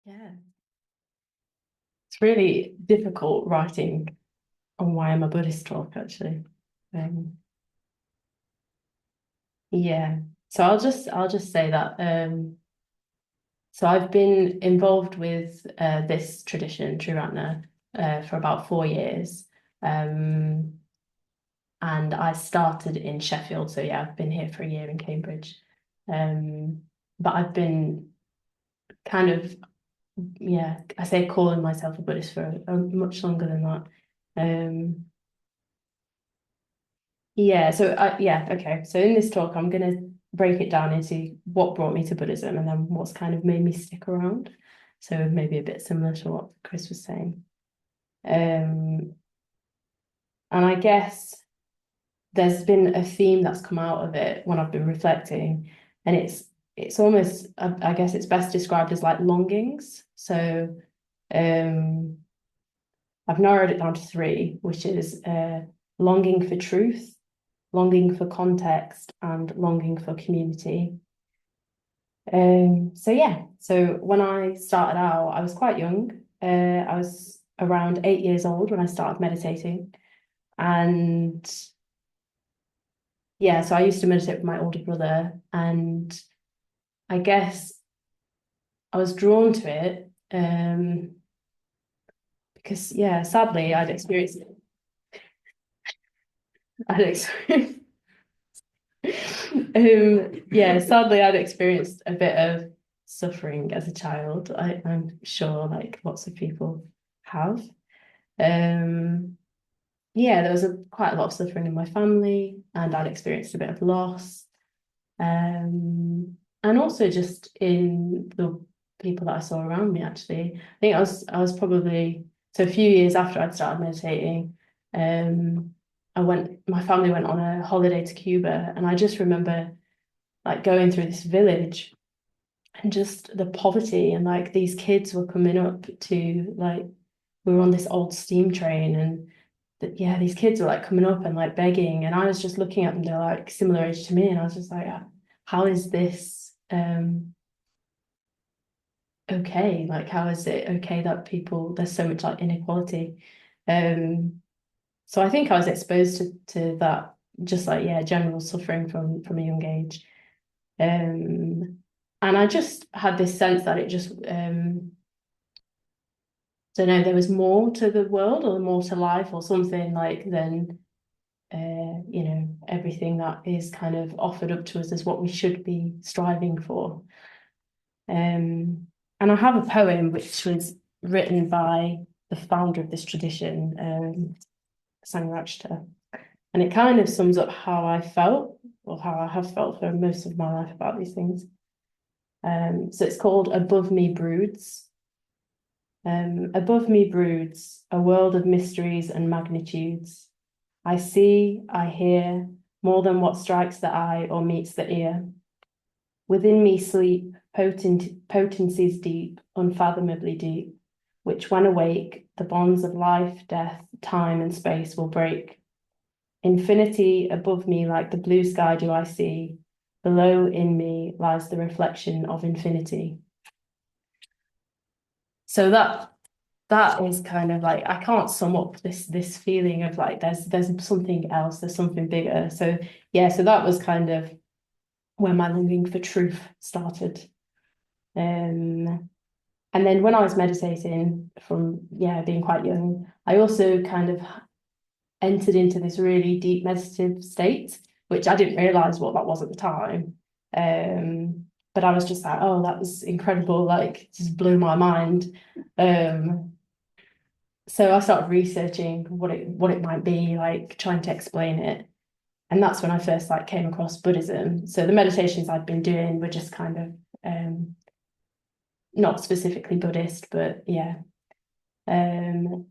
Yeah, it's really difficult writing on why I'm a Buddhist talk, actually. Um, yeah. So I'll just say that. So I've been involved with this tradition, Triratna, for about 4 years. Um, and I started in Sheffield. So yeah, I've been here for a year in Cambridge. Um, but I've been kind of, yeah, I say calling myself a Buddhist for much longer than that. Um, Yeah, so yeah, okay. So in this talk, I'm gonna break it down into what brought me to Buddhism and then what's kind of made me stick around. So maybe a bit similar to what Chris was saying. Um, and I guess there's been a theme that's come out of it when I've been reflecting, and it's almost I guess it's best described as like longings. So um, I've narrowed it down to three, which is longing for truth, longing for context, and longing for community. So yeah, so when I started out, I was quite young. I was around 8 years old when I started meditating. And yeah, so I used to meditate with my older brother, and I guess I was drawn to it because yeah, sadly I'd experienced yeah, sadly I'd experienced a bit of suffering as a child. I'm sure like lots of people have. Um, yeah, there was quite a lot of suffering in my family, and I'd experienced a bit of loss. And also just in the people that I saw around me, actually. I think I was probably so a few years after I'd started meditating, my family went on a holiday to Cuba, and I just remember like going through this village and just the poverty, and like these kids were coming up to like we were on this old steam train, and yeah, these kids were like coming up and like begging, and I was just looking at them. They're like similar age to me, and I was just like, how is this okay? Like, how is it okay that there's so much like inequality? Um, so I think I was exposed to that, just like yeah, general suffering from a young age. And I just had this sense that it just don't know, there was more to the world or more to life or something like than everything that is kind of offered up to us as what we should be striving for. And I have a poem which was written by the founder of this tradition, Sangharakshita, and it kind of sums up how I felt or how I have felt for most of my life about these things. So it's called Above Me Broods. Above me broods a world of mysteries and magnitudes. I see, I hear, more than what strikes the eye or meets the ear. Within me sleep potencies deep, unfathomably deep, which when awake, the bonds of life, death, time, and space will break. Infinity above me, like the blue sky, do I see. Below in me lies the reflection of infinity. So that is kind of like I can't sum up this feeling of like there's something else, there's something bigger. So yeah, so that was kind of where my longing for truth started. Um, and then when I was meditating from yeah being quite young, I also kind of entered into this really deep meditative state, which I didn't realize what that was at the time. But I was just like, oh, that was incredible, like just blew my mind. Um, so I started researching what it might be, like trying to explain it. And that's when I first like came across Buddhism. So the meditations I'd been doing were just kind of not specifically Buddhist, but yeah. Um,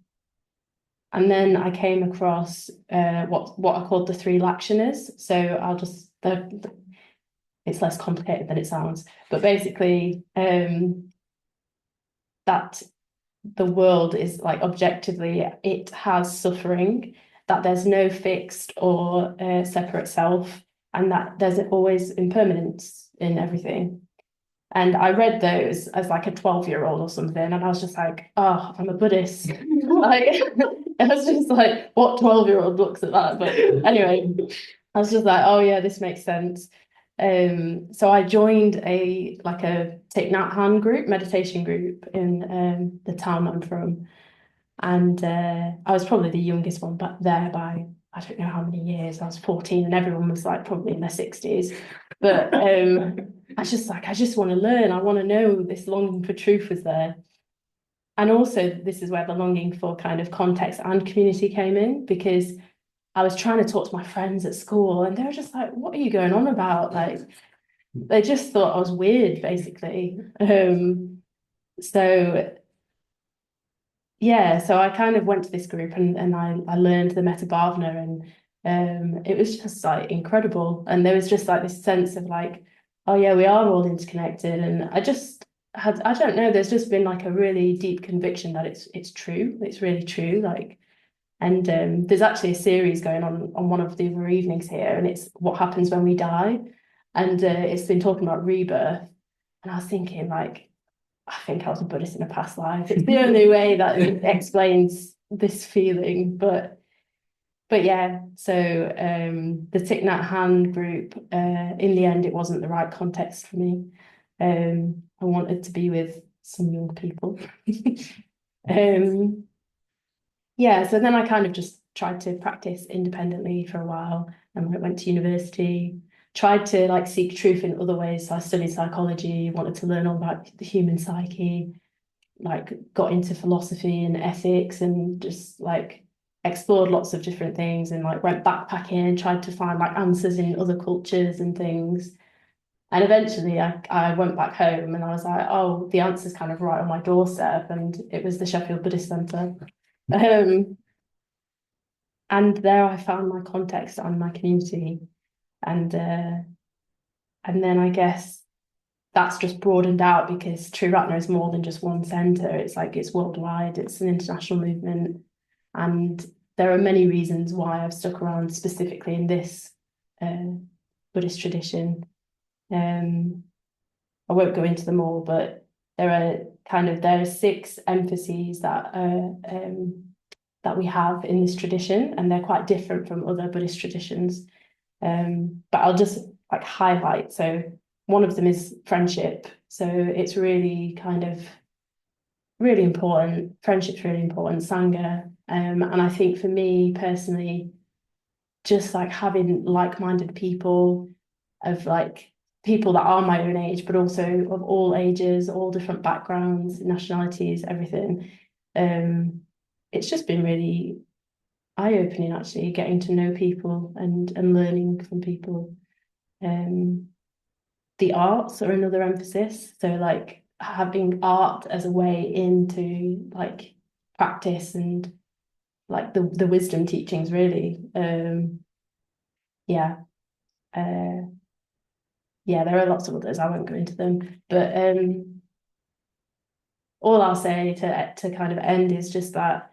and then I came across what I called the three lakshanas. So it's less complicated than it sounds, but basically that the world is like objectively it has suffering, that there's no fixed or separate self, and that there's always impermanence in everything. And I read those as like a 12-year-old or something, and I was just like, oh, I'm a Buddhist. Like, I was just like, what 12-year-old looks at that? But anyway, I was just like, oh yeah, this makes sense. So I joined a Thich Nhat Hanh group, meditation group in the town I'm from. And I was probably the youngest one back there by I don't know how many years. I was 14 and everyone was like probably in their 60s. But I was just like, I just want to learn. I want to know. This longing for truth was there. And also, this is where the longing for kind of context and community came in, because I was trying to talk to my friends at school and they were just like, what are you going on about? Like, they just thought I was weird, basically. So yeah, so I kind of went to this group and I learned the Metta Bhavana, and it was just like incredible. And there was just like this sense of like, oh yeah, we are all interconnected. And I just had, I don't know, there's just been like a really deep conviction that it's true. It's really true. Like, and there's actually a series going on one of the other evenings here, and it's what happens when we die. And it's been talking about rebirth. And I was thinking like, I think I was a Buddhist in a past life. It's the only way that it explains this feeling. But yeah, so the Thich Nhat Hanh group, in the end, it wasn't the right context for me. I wanted to be with some young people. um, yeah, so then I kind of just tried to practice independently for a while, and went to university, tried to like seek truth in other ways. So I studied psychology, wanted to learn all about the human psyche, like got into philosophy and ethics, and just like explored lots of different things, and like went backpacking, tried to find like answers in other cultures and things. And eventually I went back home and I was like, oh, the answer's kind of right on my doorstep. And it was the Sheffield Buddhist Centre. Um, and there I found my context and my community. And then I guess that's just broadened out, because True Ratner is more than just one centre. It's like it's worldwide, it's an international movement. And there are many reasons why I've stuck around specifically in this uh, Buddhist tradition. Um, I won't go into them all, but there are six emphases that we have in this tradition, and they're quite different from other Buddhist traditions. But I'll just like highlight. So one of them is friendship. So it's really kind of really important. Friendship's really important, Sangha. And I think for me personally, just like having like-minded people, of like people that are my own age, but also of all ages, all different backgrounds, nationalities, everything. It's just been really eye-opening, actually, getting to know people and learning from people. Um, the arts are another emphasis. So like having art as a way into like practice and like the wisdom teachings, really. Yeah. Uh, yeah, there are lots of others. I won't go into them. But all I'll say to kind of end is just that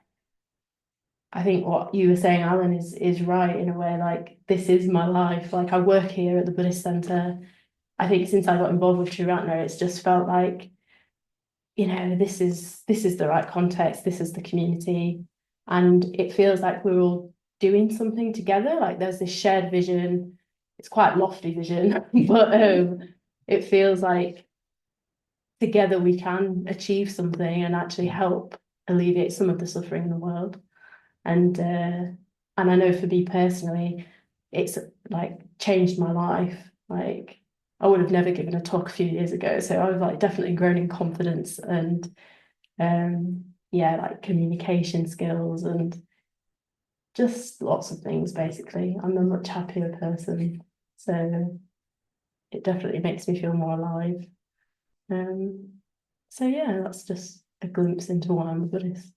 I think what you were saying, Alan, is right in a way. Like, this is my life. Like, I work here at the Buddhist Centre. I think since I got involved with True Ratner, it's just felt like, this is the right context, this is the community. And it feels like we're all doing something together. Like there's this shared vision. It's quite lofty vision, but it feels like together we can achieve something and actually help alleviate some of the suffering in the world. And I know for me personally, it's like changed my life. Like I would have never given a talk a few years ago. So I've like definitely grown in confidence and yeah, like communication skills and just lots of things basically. I'm a much happier person. So it definitely makes me feel more alive. Um, so yeah, that's just a glimpse into why I'm a Buddhist.